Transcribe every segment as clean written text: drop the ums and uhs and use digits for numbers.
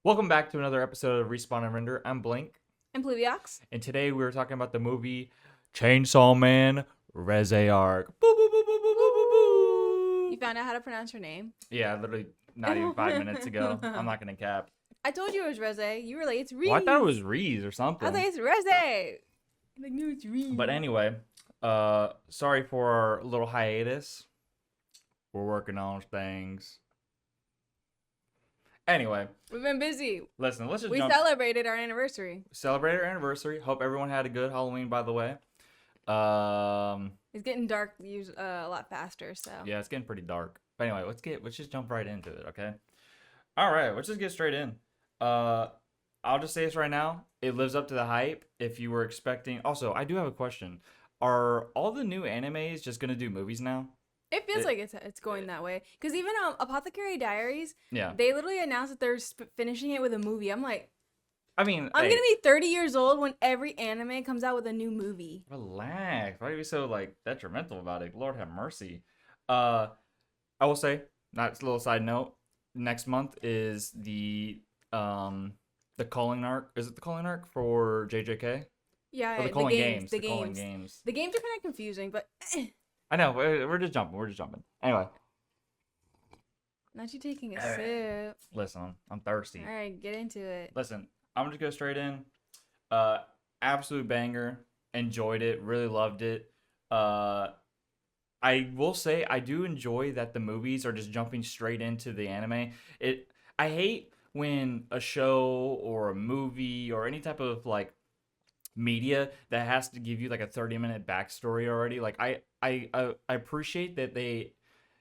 Welcome back to another episode of Respawn and Render. I'm Blink, And pluviiox. and today we were talking about the movie Chainsaw Man Reze arc. Boo, boo, boo, boo, boo, boo, boo, You boo. found out how to pronounce your name. Yeah, literally not even 5 minutes ago. I'm not gonna cap. I told you it was Reze. You were like, it's Reze. Well, I thought it was Reese or I was something. like, it's Reze. I'm like, no, it's Reze. But anyway, sorry for our little hiatus. We're working on things. Anyway, We've been busy. listen, let's just We jump. celebrated our anniversary. Celebrate our anniversary. Hope everyone had a good Halloween, by the way. It's getting dark a lot faster, so. Yeah, it's getting pretty dark. But anyway, let's just jump right into it, okay? All right, let's just get straight in. I'll just say this right now. It lives up to the hype. If you were expecting, also, I do have a question. Are all the new animes just gonna do movies now? It feels like it's going that way. Because even Apothecary Diaries, Yeah. they literally announced that they're finishing it with a movie. I'm like, I mean, I'm hey, going to be 30 years old when every anime comes out with a new movie. relax. Why are you so like detrimental about it? Lord have mercy. I will say, not a little side note. Next month is the calling arc. Is it the calling arc for JJK? Yeah, Or the calling games. The calling games. games. The games are kind of confusing, but I know. We're just jumping. We're just jumping. Anyway, not you taking a Alright. sip. listen. I'm thirsty. All right, get into it. Listen, I'm gonna just go straight in. Absolute banger. Enjoyed it. Really loved it. I will say I do enjoy that the movies are just jumping straight into the anime. I hate when a show or a movie or any type of like media that has to give you like a 30-minute backstory already. Like I appreciate that they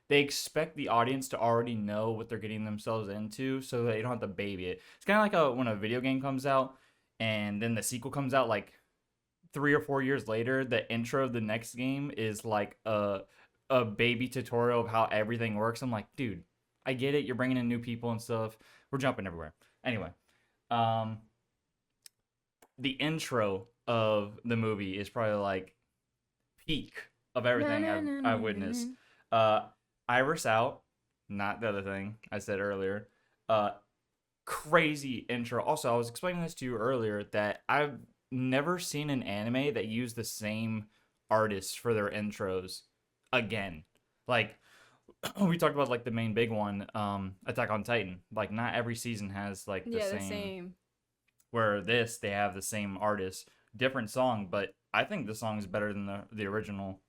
expect the audience to already know what they're getting themselves into so that you don't have to baby it. It's kind of like when a video game comes out and then the sequel comes out like 3 or 4 years later. The intro of the next game is like a baby tutorial of how everything works. I'm like, dude, I get it. You're bringing in new people and stuff. We're jumping everywhere. Anyway, the intro of the movie is probably like peak of everything I've witnessed. Iris out, not the other thing I said earlier. Crazy intro. Also, I was explaining this to you earlier that I've never seen an anime that used the same artists for their intros again. Like we talked about like the main big one, Attack on Titan. Like not every season has like the same. Where they have the same artist, different song, but I think the song is better than the original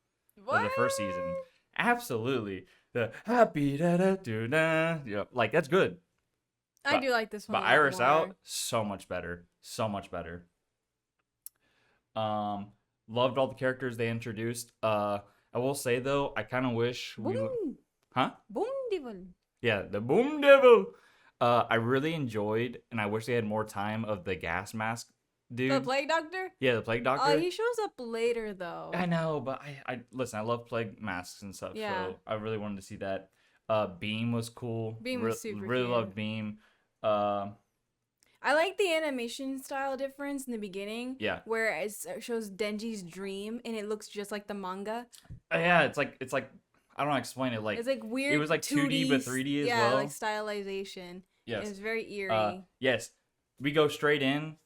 of the first season. Absolutely. The happy da da do da. Yeah, like that's good. I do like this one. But Iris out, so much better. So much better. Loved all the characters they introduced. I will say though, I kind of wish Boom. Huh? Boom devil. Yeah, the Boom Devil. I really enjoyed, and I wish they had more time of the gas mask dude. The plague doctor? Yeah, the plague doctor. He shows up later though. I know, but I listen. I love plague masks and stuff, so I really wanted to see that. Beam was cool. Beam was super really cute. loved Beam. I like the animation style difference in the beginning. Yeah. Where it shows Denji's dream and it looks just like the manga. Yeah, it's like I don't know how to explain it. Like it's like weird. It was like 2D but 3D as well. Yeah, like stylization. Yes. It was very eerie. Yes. We go straight in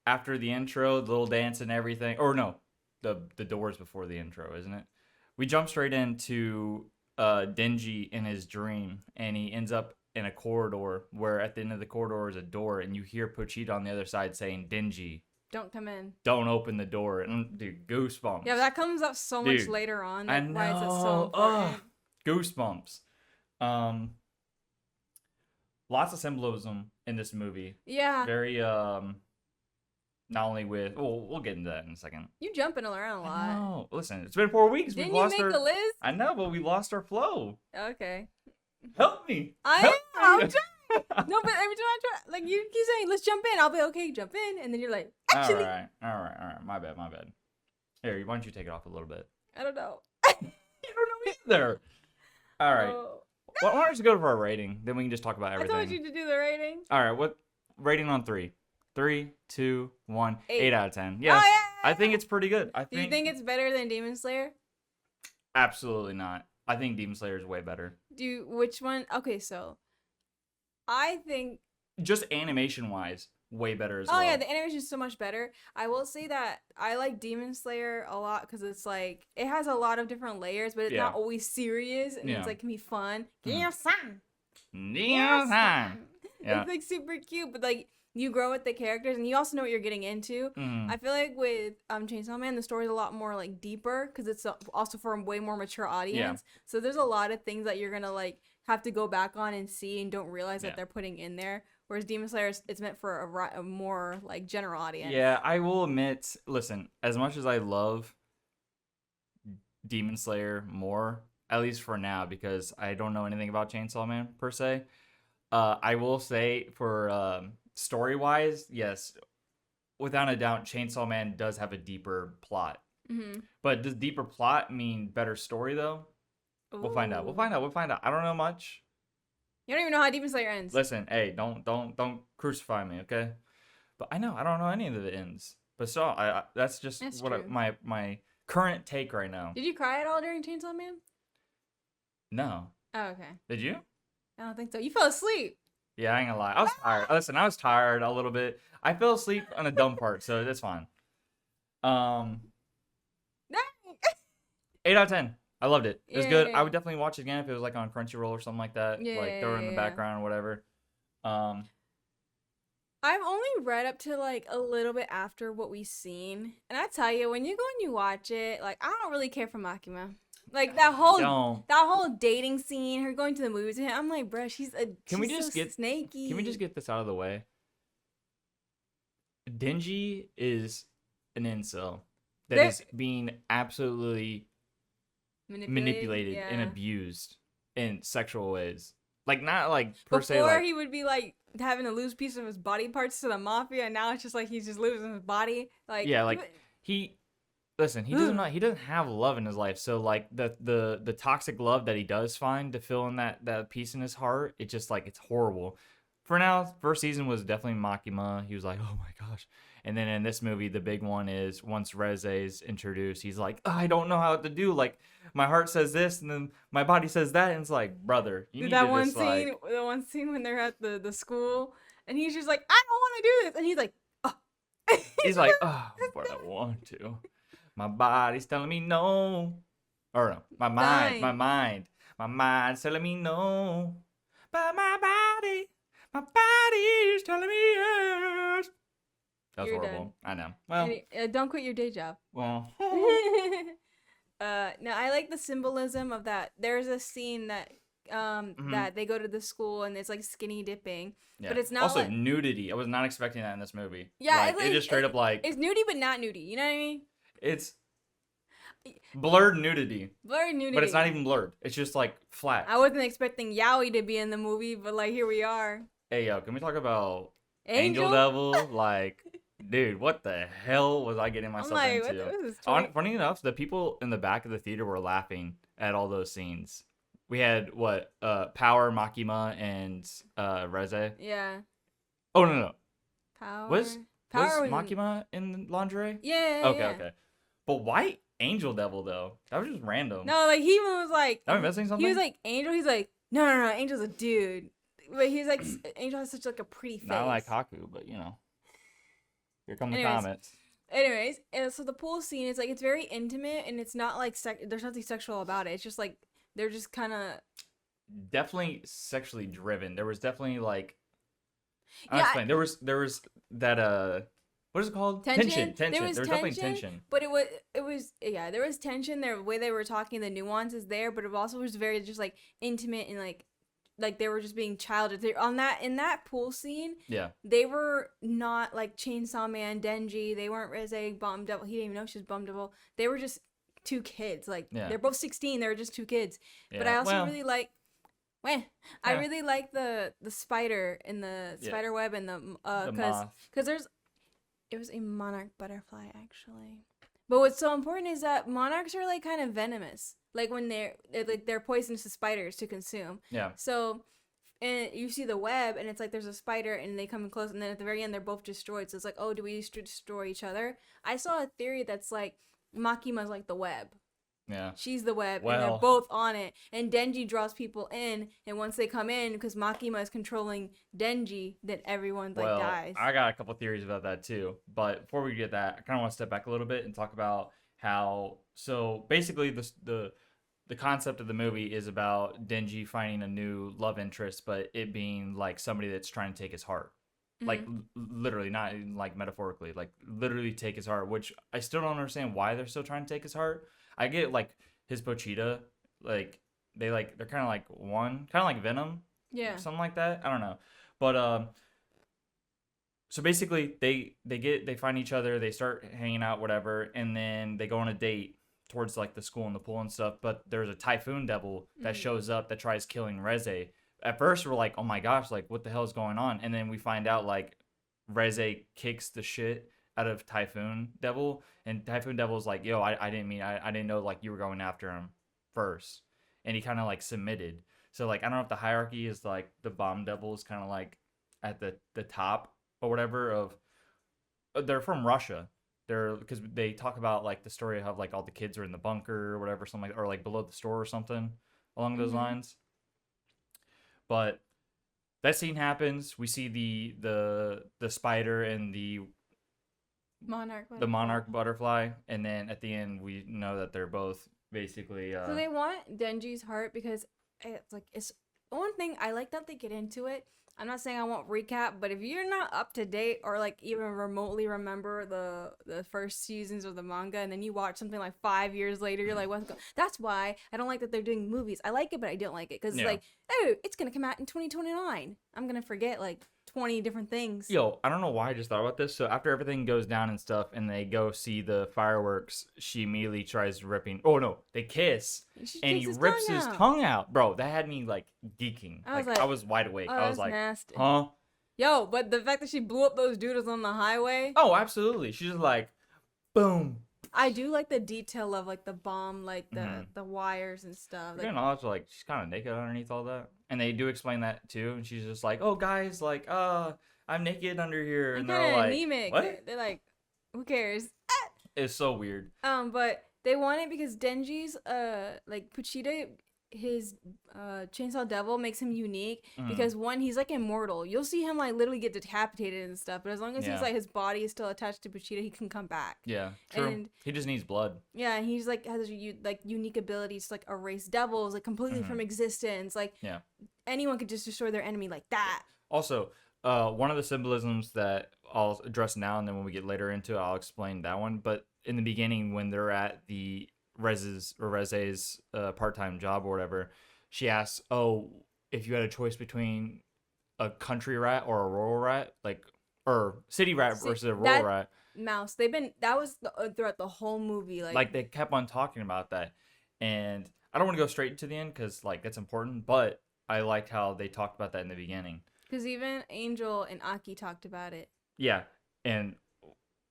after the intro, the little dance and everything. Or no, the doors before the intro, isn't it? We jump straight into Denji in his dream, and he ends up in a corridor where at the end of the corridor is a door, and you hear Pochita on the other side saying, "Denji, don't come in. Don't open the door." And dude, goosebumps. Yeah, but that comes up so much later on. I know. Why is it so important? Goosebumps. Lots of symbolism in this movie. Yeah. Very not only with we'll get into that in a second. You jumping around a lot. No, listen, it's been 4 weeks. Didn't you make a list? I know, but we lost our flow. Okay. Help me. I'm trying. No, but every time I try, like you keep saying, "Let's jump in." I'll be okay, jump in, and then you're like, "Actually." All right. My bad. Here, why don't you take it off a little bit? I don't know. You don't know either. All right. Oh. Why don't we just go for our rating? Then we can just talk about everything. I told you to do the rating. All right. What rating on 3? 3, 2, 1. 8. 8 out of 10. Yeah. Oh, yeah. I think it's pretty good. Do you think it's better than Demon Slayer? Absolutely not. I think Demon Slayer is way better. Which one? Okay, so I think just animation wise, way better as Oh well. yeah, the animation is so much better. I will say that I like Demon Slayer a lot because it's like it has a lot of different layers, but it's Yeah. not always serious and Yeah. it's like can be fun. Mm. Gyo-san! Yeah. It's like super cute, but like you grow with the characters and you also know what you're getting into. Mm. I feel like with Chainsaw Man, the story's a lot more like deeper because it's also for a way more mature audience. So there's a lot of things that you're gonna like have to go back on and see and don't realize that they're putting in there. Whereas Demon Slayer, it's meant for a more like general audience. Yeah, I will admit. Listen, as much as I love Demon Slayer more, at least for now, because I don't know anything about Chainsaw Man per se. I will say for story wise, yes, without a doubt, Chainsaw Man does have a deeper plot. Mm-hmm. But does deeper plot mean better story though? We'll find out. We'll find out. We'll find out. I don't know much. You don't even know how Demon Slayer ends. Listen, hey, don't crucify me, okay? But I don't know any of the ends. But so that's just my current take right now. Did you cry at all during Chainsaw Man? No. Oh, okay. Did you? I don't think so. You fell asleep. Yeah, I ain't gonna lie. I was tired. Listen, I was tired a little bit. I fell asleep on a dumb part, so that's fine. 8 out of 10. I loved it. It was good. I would definitely watch it again if it was like on Crunchyroll or something like that. Like throw it in the background or whatever. I've only read up to like a little bit after what we've seen, and I tell you, when you go and you watch it, like I don't really care for Makima. Like that whole dating scene, her going to the movies with him. I'm like, bruh, she's snaky. Can we just get this out of the way? Denji is an incel that is being absolutely manipulated and abused in sexual ways. Like not like per se. Before he would be like having to lose piece of his body parts to the mafia, and now it's just like he's just losing his body. Like listen, he doesn't have love in his life. So like the toxic love that he does find to fill in that piece in his heart, it's just like it's horrible. For now, first season was definitely Makima. He was like, oh my gosh. And then in this movie, the big one is once Reze is introduced, he's like, oh, I don't know how to do. Like my heart says this, and then my body says that, and it's like, brother, you need that to one just scene, like... the one scene when they're at the school, and he's just like, I don't want to do this, and he's like, oh. He's like, oh, but I want to. My body's telling me no. Or no, my mind's telling me no. But my body's telling me yes. That's horrible. Done. I know. Well, don't quit your day job. Well. No, I like the symbolism of that. There's a scene that that they go to the school and it's like skinny dipping. Yeah. But it's not also like... nudity. I was not expecting that in this movie. Yeah, like, it just straight up like it's nudity but not nudity. You know what I mean? It's blurred nudity. Blurred nudity. But it's not even blurred. It's just like flat. I wasn't expecting Yaoi to be in the movie, but like here we are. Hey yo, can we talk about Angel Devil? Like, dude, what the hell was I getting myself into? Funny enough, the people in the back of the theater were laughing at all those scenes. We had Power, Makima, and Reze. Yeah. Oh no. Power. Was Makima in lingerie? Yeah. Okay. But why Angel Devil though? That was just random. No, like he was like. Am I missing something? He was like Angel. He's like no. Angel's a dude. But he's like Angel has such like a pretty face. Not like Haku, but you know. Here come the comments. Anyways, so the pool scene is like it's very intimate and it's not like there's nothing sexual about it. It's just like they're just kind of definitely sexually driven. There was definitely like I'll explain. There was that what is it called? Tension. There was definitely tension. But it was there was tension. The way they were talking, the nuances there, but it also was very just like intimate and like they were just being childish. In that pool scene, they were not like Chainsaw Man, Denji. They weren't Reze, Bomb Devil. He didn't even know she was Bomb Devil. They were just two kids. Like they're both 16. They were just two kids. Yeah. But I also really like. I really like the spider in the spider web and the because it was a monarch butterfly actually. But what's so important is that monarchs are like kind of venomous. Like when they're poisonous to spiders to consume. Yeah. So, and you see the web, and it's like there's a spider, and they come in close, and then at the very end they're both destroyed. So it's like, oh, do we destroy each other? I saw a theory that's like Makima's like the web. Yeah. She's the web, and they're Well, both on it. And Denji draws people in, and once they come in, because Makima is controlling Denji, then everyone like dies. I got a couple theories about that too. But before we get that, I kind of want to step back a little bit and talk about how. So basically, the concept of the movie is about Denji finding a new love interest, but it being like somebody that's trying to take his heart. Like literally, not like metaphorically, like literally take his heart, which I still don't understand why they're still trying to take his heart. I get like his Pochita, like they're kind of like one, kind of like Venom, something like that. I don't know, but so basically they find each other, they start hanging out, whatever, and then they go on a date towards like the school and the pool and stuff. But there's a typhoon devil that shows up that tries killing Reze. At first we're like, oh my gosh, like what the hell is going on? And then we find out like Reze kicks the shit out of Typhoon Devil, and Typhoon Devil's like, yo, I didn't mean, I didn't know like you were going after him first, and he kind of like submitted. So like I don't know if the hierarchy is like the Bomb Devil is kind of like at the top or whatever of. They're from Russia. They're because they talk about like the story of like all the kids are in the bunker or whatever, something like, or like below the store or something along those lines. But that scene happens. We see the spider and the monarch butterfly, and then at the end we know that they're both basically. So they want Denji's heart because it's one thing I like that they get into it. I'm not saying I won't recap, but if you're not up to date or like even remotely remember the first seasons of the manga, and then you watch something like 5 years later, you're like, what's going? That's why I don't like that they're doing movies. I like it, but I don't like it because like, oh, it's gonna come out in 2029. I'm gonna forget like 20 different things. Yo, I don't know why I just thought about this. So after everything goes down and stuff, and they go see the fireworks, she immediately tries ripping. Oh no, they kiss, and he rips his tongue out. Bro, that had me like geeking. I was wide awake. I was like, nasty. Huh? Yo, but the fact that she blew up those doodles on the highway. Oh, absolutely. She's just like, boom. I do like the detail of like the bomb, like the wires and stuff. Like, knowledge, like she's kind of naked underneath all that, and they do explain that too. And she's just like, "Oh, guys, like, I'm naked under here," and they're like, anemic. What? They're like, "Who cares?" It's so weird. But they want it because Denji's like Pochita, his chainsaw devil makes him unique because one, he's like immortal. You'll see him like literally get decapitated and stuff, but as long as he's like his body is still attached to Pochita, he can come back. Yeah, true. And he just needs blood. Yeah, and he's like has like unique abilities to like erase devils like completely from existence. Like anyone could just destroy their enemy like that. Also, one of the symbolisms that I'll address now, and then when we get later into it, I'll explain that one. But in the beginning, when they're at the Reze's part-time job or whatever, she asks, "Oh, if you had a choice between a country rat or a rural rat, like, or city rat versus a rural rat." Mouse. That was throughout the whole movie. Like they kept on talking about that, and I don't want to go straight to the end because like that's important, but I liked how they talked about that in the beginning. Because even Angel and Aki talked about it. Yeah, and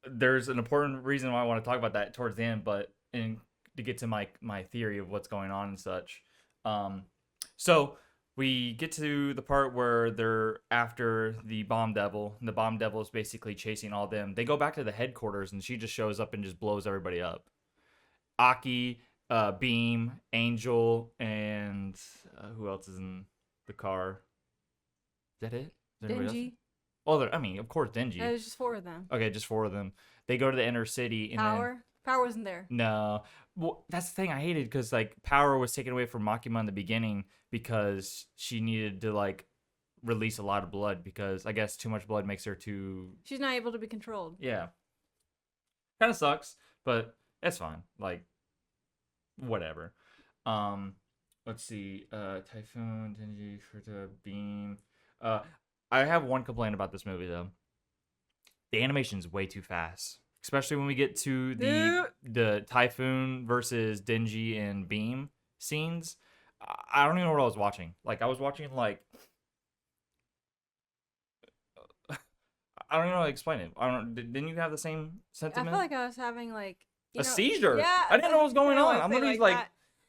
there's an important reason why I want to talk about that towards the end, but to get to my theory of what's going on and such. So we get to the part where they're after the Bomb Devil, and the Bomb Devil is basically chasing all them. They go back to the headquarters, and she just shows up and just blows everybody up. Aki, Beam, Angel, and who else is in the car? Is that it? Is Denji. Oh, I mean, of course, Denji. There's just 4 of them. Okay, just 4 of them. They go to the inner city. And Power wasn't there. No. Well, that's the thing I hated because like Power was taken away from Makima in the beginning because she needed to like release a lot of blood because I guess too much blood makes her too. She's not able to be controlled. Yeah. Kind of sucks, but it's fine. Like, whatever. Let's see. Typhoon, Denji, Furta, Beam. I have one complaint about this movie though. The animation's way too fast. Especially when we get to the Typhoon versus Denji and Beam scenes. I don't even know what I was watching. Like, I was watching, like... I don't even know how to explain it. Didn't you have the same sentiment? I feel like I was having, like... a seizure? Yeah. I didn't know what was going on. I'm literally, like...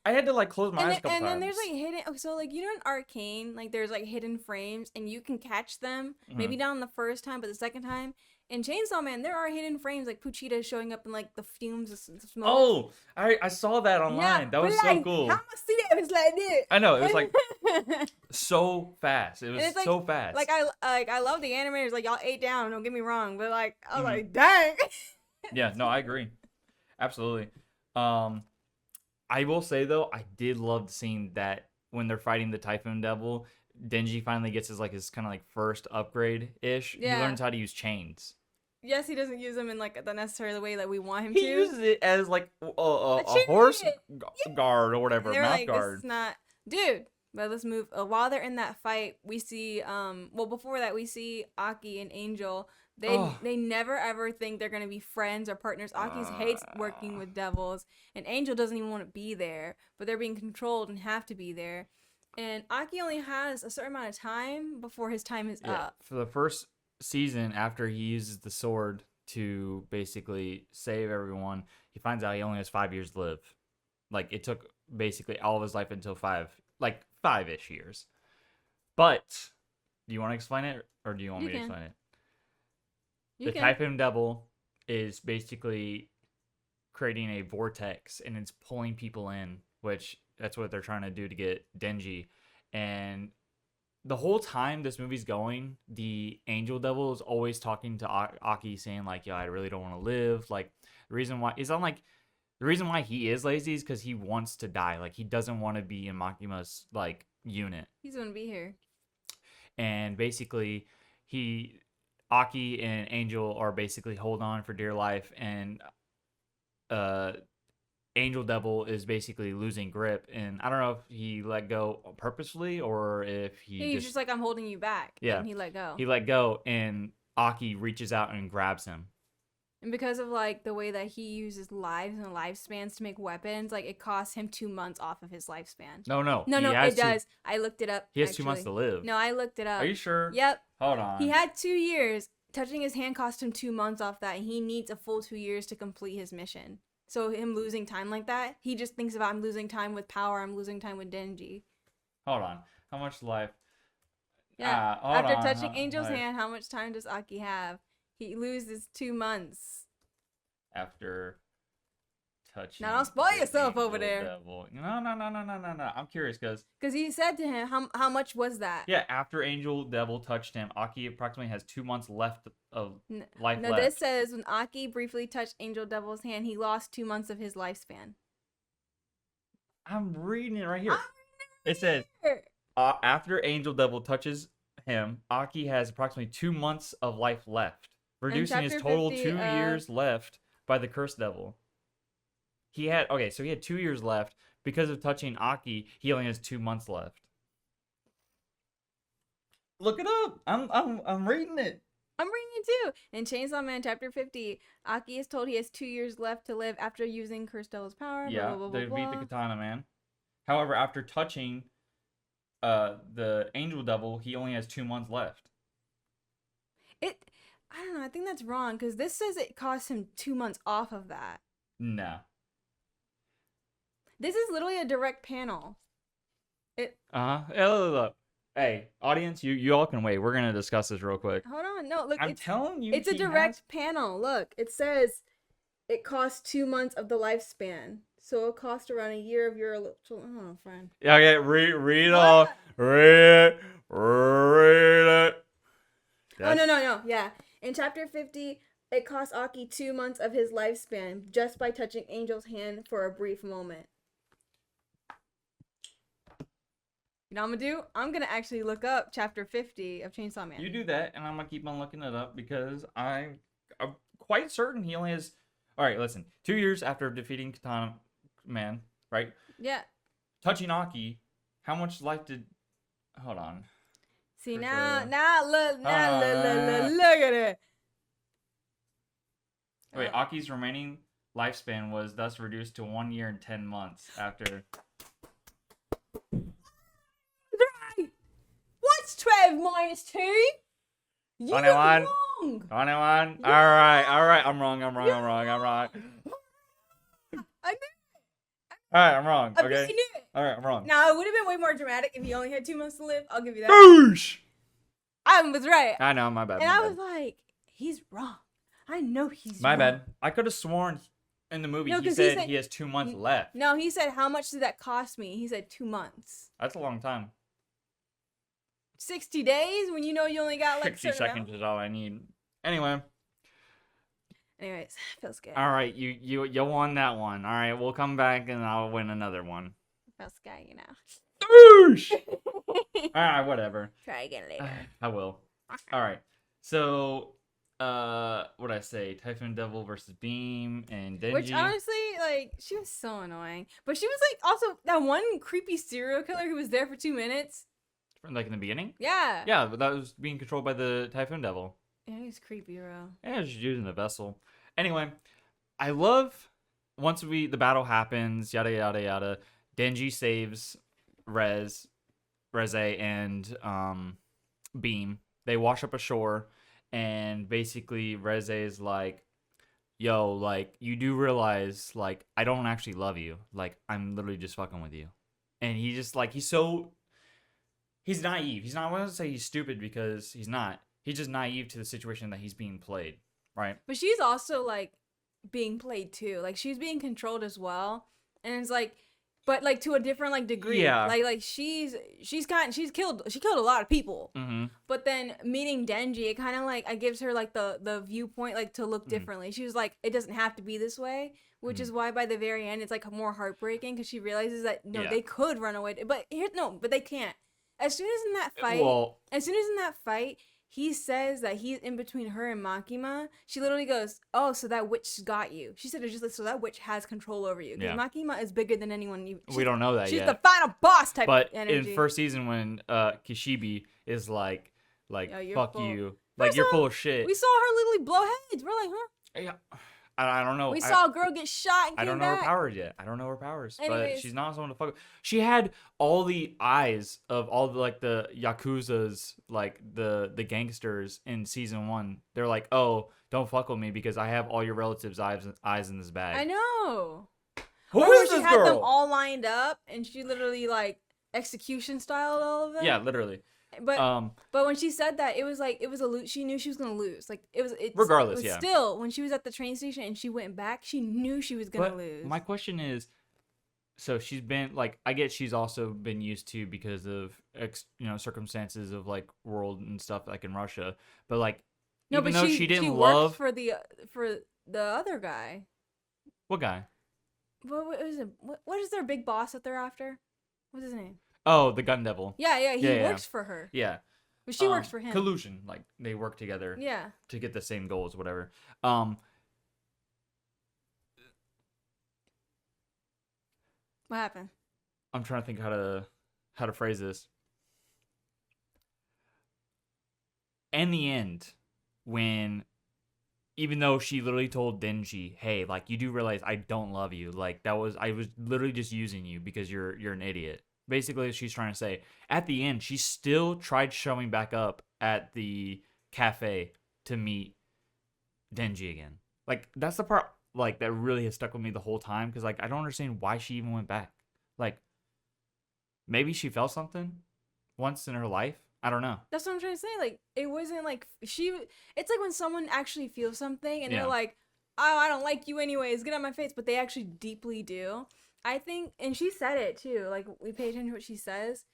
I had to like close my eyes a couple and then times. there's like hidden. So like, you know, in Arcane, like there's like hidden frames, and you can catch them. Maybe not on the first time, but the second time. In Chainsaw Man, there are hidden frames like Puchita showing up in like the fumes of smoke. Oh, I saw that online. Yeah, that was so cool. How am I see that? It's like this. I know, it was like so fast. It was like, so fast. Like I love the animators. Like y'all ate down. Don't get me wrong, but like I was like, dang. Yeah, no, I agree. Absolutely. I will say though, I did love seeing that when they're fighting the Typhoon Devil, Denji finally gets his kind of like first upgrade ish. Yeah. He learns how to use chains. Yes, he doesn't use them in like the necessary way that we want him to. He uses it as like a horse guard or whatever, mouth like, guard. This is not, dude. But let's move. While they're in that fight, we see before that we see Aki and Angel. They never ever think they're gonna be friends or partners. Aki hates working with devils, and Angel doesn't even want to be there. But they're being controlled and have to be there. And Aki only has a certain amount of time before his time is up. For the first season, after he uses the sword to basically save everyone, he finds out he only has 5 years to live. Like, it took basically all of his life until 5-ish years. But do you want to explain it, or do you want me to explain it? The Typhoon Devil is basically creating a vortex, and it's pulling people in, which that's what they're trying to do to get Denji. And the whole time this movie's going, the Angel Devil is always talking to Aki, saying like, "Yo, I really don't want to live." Like, the reason why he is lazy is because he wants to die. Like, he doesn't want to be in Makima's like unit. He's gonna be here. And basically, Aki and Angel are basically hold on for dear life, and Angel Devil is basically losing grip, and I don't know if he let go purposefully or if he's just like, I'm holding you back. Yeah, and he let go. He let go, and Aki reaches out and grabs him. And because of like the way that he uses lives and lifespans to make weapons, like it costs him 2 months off of his lifespan. No, it does. I looked it up. He has 2 months to live. No, I looked it up. Are you sure? Yep. Hold on. He had 2 years. Touching his hand cost him 2 months off that, and he needs a full 2 years to complete his mission. So him losing time like that, he just thinks about, I'm losing time with power, I'm losing time with Denji. Hold on. How much life? Yeah. After touching Angel's hand, how much time does Aki have? He loses 2 months. After touching. Now don't spoil yourself over there. Devil. No. I'm curious because he said to him, how much was that? Yeah, after Angel Devil touched him, Aki approximately has 2 months left of life left. No, this says when Aki briefly touched Angel Devil's hand, he lost 2 months of his lifespan. I'm reading it right here. It says after Angel Devil touches him, Aki has approximately 2 months of life left, reducing his total 2 years left by the Cursed Devil. He had 2 years left. Because of touching Aki, he only has 2 months left. Look it up. I'm reading it. I'm reading it too. In Chainsaw Man Chapter 50, Aki is told he has 2 years left to live after using Cursed Devil's power. Yeah, they beat the Katana Man. However, after touching the Angel Devil, he only has 2 months left. I don't know. I think that's wrong because this says it costs him 2 months off of that. No. This is literally a direct panel. Hey, audience, you all can wait. We're gonna discuss this real quick. Hold on. No, look. I'm telling you, it's a direct panel. Look, it says it costs 2 months of the lifespan, so it costs around a year of your. Oh, friend. Yeah. Okay. Read all. Read it. Oh no. Yeah. In Chapter 50, it costs Aki 2 months of his lifespan just by touching Angel's hand for a brief moment. You know what I'm gonna do? I'm gonna actually look up Chapter 50 of Chainsaw Man. You do that, and I'm gonna keep on looking it up because I'm quite certain he only has. All right, listen. 2 years after defeating Katana Man, right? Yeah. Touching Aki, how much life did? Hold on. See look at it. Wait, Aki's remaining lifespan was thus reduced to 1 year and 10 months after. What's 12 minus 2? You're 21. wrong. 21. All right. I'm wrong. I knew All right, I'm wrong. I Okay. knew it. All right, I'm wrong. Now, it would have been way more dramatic if he only had 2 months to live. I'll give you that. Boosh! I was right. I know, my bad. And I was like, he's wrong. I know he's my wrong. bad. I could have sworn in the movie he said he has 2 months left. No, he said, how much did that cost me? He said 2 months. That's a long time. 60 days when you know you only got like 60 seconds is all I need. Anyways, feels good. All right, you won that one. All right, we'll come back and I'll win another one. Feels good, you know. Doosh! All right, whatever. Try again later. I will. All right. So, what I say? Typhoon Devil versus Beam and Denji. Which honestly, like, she was so annoying. But she was like also that one creepy serial killer who was there for 2 minutes. Like in the beginning? Yeah. Yeah, but that was being controlled by the Typhoon Devil. Yeah, he's creepy, bro. Yeah, just using the vessel. Anyway, I love once the battle happens, yada yada yada. Denji saves Reze and Beam. They wash up ashore, and basically Reze is like, "Yo, like you do realize, like I don't actually love you. Like I'm literally just fucking with you." And he just like he's naive. He's not. I want to say he's stupid because he's not. He's just naive to the situation that he's being played, right? But she's also like being played too. Like she's being controlled as well, and it's like, but like to a different like degree. Yeah. Like she killed a lot of people. Mm-hmm. But then meeting Denji, it kind of like it gives her like the viewpoint like to look differently. She was like, it doesn't have to be this way, which is why by the very end it's like more heartbreaking because she realizes that they could run away, but they can't. As soon as in that fight, he says that he's in between her and Makima. She literally goes, "Oh, so that witch got you." She said, "It's just like, so that witch has control over you." Because Makima is bigger than anyone. We don't know that yet. She's the final boss type. But energy. in first season, when Kishibe is like, fuck you, like you're full of shit. We saw her literally blow heads. We're like, huh? Yeah. I don't know. We saw a girl get shot and came I don't know back. her powers yet. I don't know her powers. Anyways. But she's not someone to fuck with. She had all the eyes of all the, like, the Yakuzas, like, the gangsters in season 1. They're like, oh, don't fuck with me because I have all your relatives' eyes in this bag. I know. Who is this girl? She had them all lined up and she literally, like, execution styled all of them. Yeah, literally. But when she said that, it was a she knew she was gonna lose. Like regardless, Still, when she was at the train station and she went back, she knew she was gonna lose. My question is, so she's been like, I get she's also been used to because of circumstances of like world and stuff like in Russia, but like even though she didn't love for the other guy. What guy? What is it? What is their big boss that they're after? What's his name? Oh, the Gun Devil. Yeah, he works for her. Yeah. But she works for him. Collusion. Like, they work together. Yeah. To get the same goals, whatever. What happened? I'm trying to think how to phrase this. In the end, when, even though she literally told Denji, hey, like, you do realize I don't love you. Like, I was literally just using you because you're an idiot. Basically, she's trying to say, at the end, she still tried showing back up at the cafe to meet Denji again. Like, that's the part, like, that really has stuck with me the whole time, because, like, I don't understand why she even went back. Like, maybe she felt something once in her life. I don't know. That's what I'm trying to say. Like, it wasn't, like, it's like when someone actually feels something, and they're like, oh, I don't like you anyways, get out of my face, but they actually deeply do. I think, and she said it too, like, we pay attention to what she says.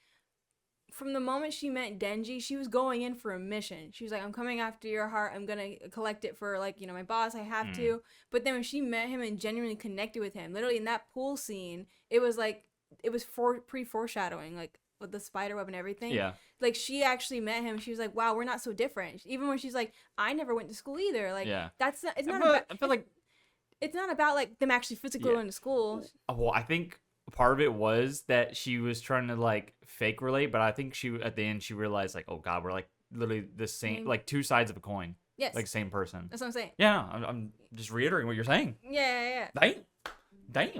From the moment she met Denji, she was going in for a mission. She was like, I'm coming after your heart. I'm going to collect it for, like, my boss. I have to. But then when she met him and genuinely connected with him, literally in that pool scene, it was like, it was pre-foreshadowing, like, with the spider web and everything. Yeah. Like, she actually met him. She was like, wow, we're not so different. Even when she's like, I never went to school either. Like, that's not, it's not about, I feel like it's not about, like, them actually physically going to school. Well, I think part of it was that she was trying to, like, fake relate, but I think at the end, she realized, like, oh, God, we're, like, literally the same, like, two sides of a coin. Yes. Like, same person. That's what I'm saying. Yeah, I'm just reiterating what you're saying. Yeah. Damn.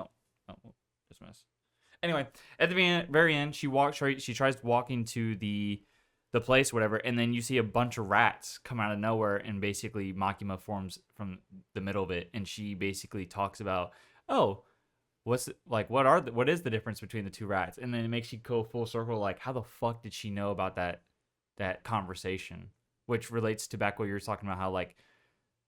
Oh, dismiss. Anyway, at the very end, she tries walking to the place, whatever, and then you see a bunch of rats come out of nowhere, and basically Makima forms from the middle of it, and she basically talks about, oh, what is the difference between the two rats? And then it makes you go full circle, like, how the fuck did she know about that conversation? Which relates to back what you were talking about, how like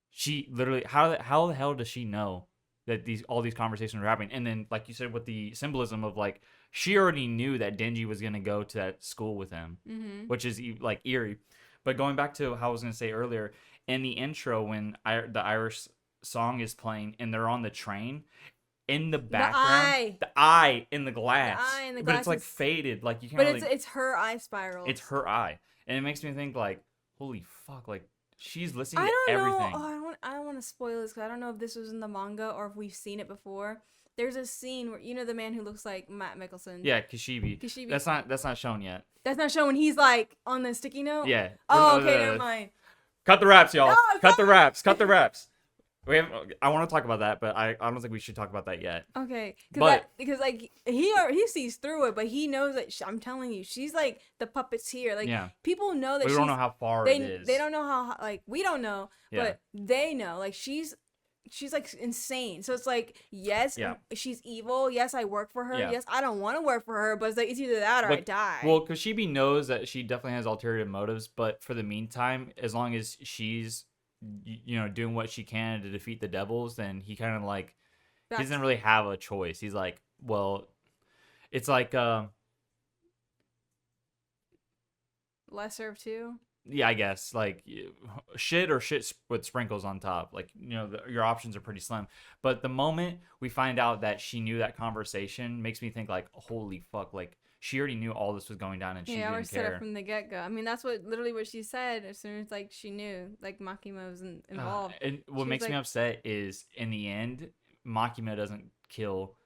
she literally, how the hell does she know that all these conversations were happening? And then, like you said, with the symbolism of like, she already knew that Denji was gonna go to that school with him, which is like eerie. But going back to how I was gonna say earlier, in the intro when the Irish song is playing and they're on the train, in the background, the eye in the glass, but it's like faded, like you can't. But really, it's her eye spiral. It's her eye, and it makes me think like, holy fuck, like she's listening to everything. I don't want to spoil this because I don't know if this was in the manga or if we've seen it before. There's a scene where, you know, the man who looks like Matt Mickelson. Yeah, Kishibe. That's not shown yet. That's not shown when he's like on the sticky note. Yeah. Oh, okay, never mind. Cut the raps, y'all. No, cut the raps. Cut the raps. I want to talk about that, but I don't think we should talk about that yet. Okay, because like he sees through it, but he knows that I'm telling you, she's like the puppets here. Like people know that we don't know how far it is. They don't know how, like we don't know, but they know. Like she's like insane. So it's like, yes, she's evil. Yes, I work for her. Yes, I don't want to work for her, but it's like it's either that or I die. Well, Kishibe knows that she definitely has ulterior motives, but for the meantime, as long as she's doing what she can to defeat the devils, then he kind of like he doesn't really have a choice. He's like, well, it's like lesser of two. Yeah, I guess like shit or shit with sprinkles on top. Like, your options are pretty slim. But the moment we find out that she knew that conversation makes me think like, holy fuck, like she already knew all this was going down and she didn't care. Set up from the get-go. I mean, that's literally what she said as soon as like she knew like Makima was involved. And what makes me upset is in the end, Makima doesn't kill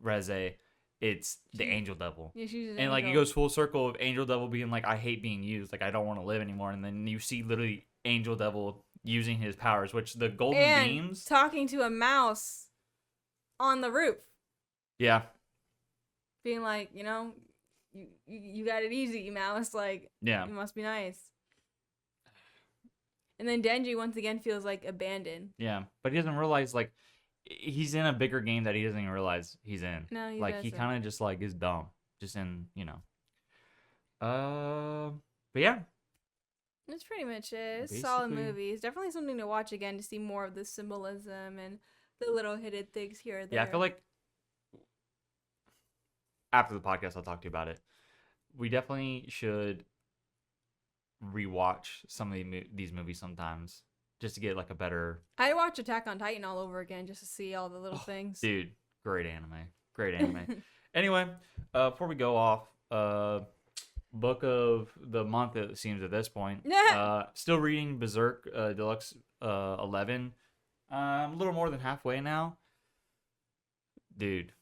Reze. It's the Angel Devil. Yeah, she's an angel. Like it goes full circle of Angel Devil being like, I hate being used, like I don't want to live anymore. And then you see literally Angel Devil using his powers, which the golden beams, talking to a mouse on the roof. Yeah. Being like, you got it easy, mouse. Like, you must be nice. And then Denji once again feels like abandoned. Yeah, but he doesn't realize like he's in a bigger game that he doesn't even realize he's in. No, he doesn't. He kind of just like is dumb, just in But yeah, that's pretty much it. It's a solid movie. It's definitely something to watch again to see more of the symbolism and the little hidden things here and there. Yeah, I feel like after the podcast I'll talk to you about it. We definitely should rewatch some of these movies sometimes, just to get like a better. I watch Attack on Titan all over again just to see all the little things. Dude, great anime. Anyway, before we go off, book of the month it seems at this point. Still reading Berserk Deluxe 11. A little more than halfway now. Dude,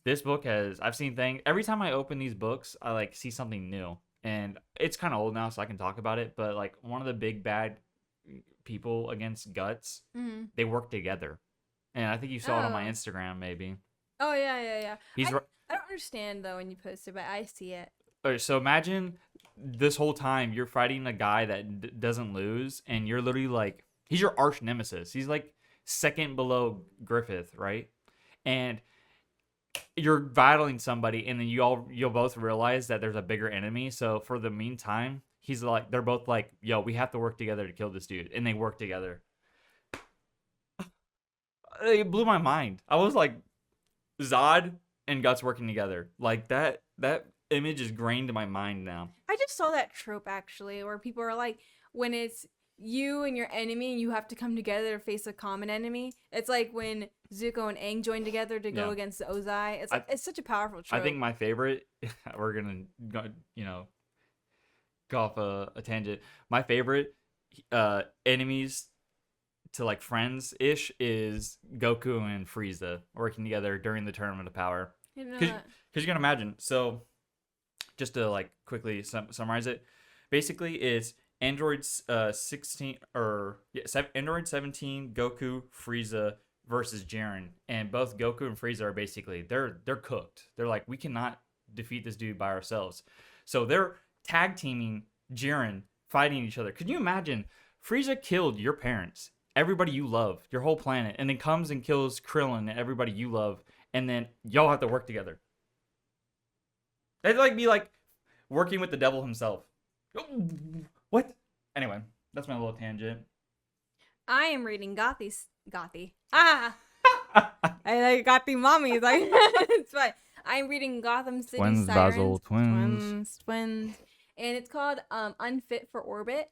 this book I've seen things every time I open these books, I like see something new. And it's kind of old now, so I can talk about it. But like one of the big bad people against Guts, they work together, and I think you saw it on my Instagram, maybe. Oh yeah. I don't understand though when you post it, but I see it. Okay, so imagine this whole time you're fighting a guy that doesn't lose, and you're literally like, he's your arch nemesis. He's like second below Griffith, right? And you're battling somebody, and then you'll both realize that there's a bigger enemy. So for the meantime, they're both like, yo, we have to work together to kill this dude, and they work together. It blew my mind. I was like, Zod and Guts working together, like that image is grained in my mind now. I just saw that trope actually, where people are like, when it's you and your enemy and you have to come together to face a common enemy. It's like when Zuko and Aang join together to go against the Ozai. It's like, it's such a powerful trope. I think my favorite, we're gonna go off a tangent. My favorite enemies to like friends ish is Goku and Frieza working together during the Tournament of Power. Because you can imagine. So just to like quickly summarize it, basically it's Android 16 Android 17, Goku, Frieza versus Jiren, and both Goku and Frieza are basically they're cooked. They're like, we cannot defeat this dude by ourselves. So they're tag teaming Jiren, fighting each other. Could you imagine? Frieza killed your parents, everybody you love, your whole planet, and then comes and kills Krillin and everybody you love, and then y'all have to work together. That'd like be like working with the devil himself. What? Anyway, that's my little tangent. I am reading Gothy. Ah, I like Gothy mommies. Like it's fine. I'm reading Gotham City Twins, Sirens. Basil, twins. And it's called Unfit for Orbit.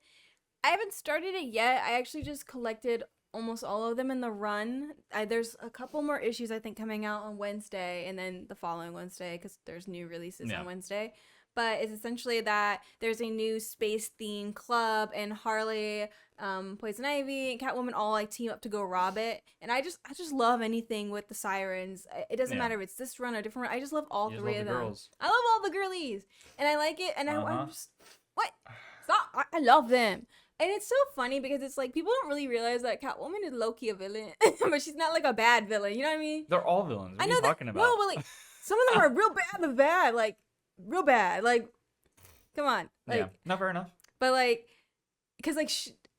I haven't started it yet. I actually just collected almost all of them in the run. There's a couple more issues I think coming out on Wednesday, and then the following Wednesday because there's new releases on Wednesday. But it's essentially that there's a new space themed club, and Harley, Poison Ivy, and Catwoman all like team up to go rob it. And I just love anything with the sirens. It doesn't matter if it's this run or different run. I just love all three of them. Girls. I love all the girlies, and I like it. And I'm just stop. I love them. And it's so funny because it's like people don't really realize that Catwoman is low-key a villain, but she's not like a bad villain. You know what I mean? They're all villains. What are you talking about? No, but like some of them are real bad, like real bad. Like, come on. Like, yeah, not fair enough. But like, cause like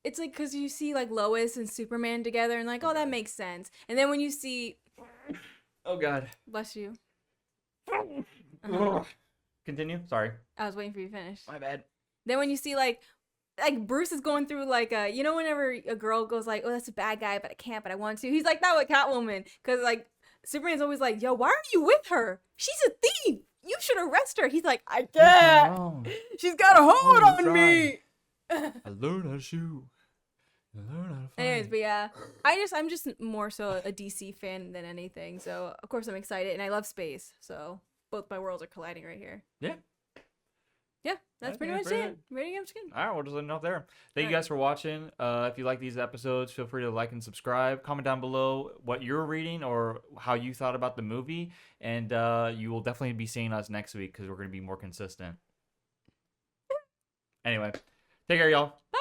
it's like cause you see like Lois and Superman together, and like, oh, that makes sense. And then when you see, oh God, bless you. Continue. Sorry. I was waiting for you to finish. My bad. Then when you see like Bruce is going through like you know, whenever a girl goes like, oh, that's a bad guy, but I can't, but I want to. He's like that with Catwoman, cause like Superman's always like, yo, why are you with her? She's a thief. You should arrest her. He's like, I can't. She's got a hold on me. I learned how to shoot. I learned how to fight. Anyways, but yeah, I'm just more so a DC fan than anything. So of course I'm excited, and I love space. So both my worlds are colliding right here. Yeah. Yeah, that's pretty much it. Ready? I'm skin. All right, we'll just end off there. Thank you guys for watching. If you like these episodes, feel free to like and subscribe. Comment down below what you're reading or how you thought about the movie. And you will definitely be seeing us next week because we're going to be more consistent. Anyway, take care, y'all. Bye.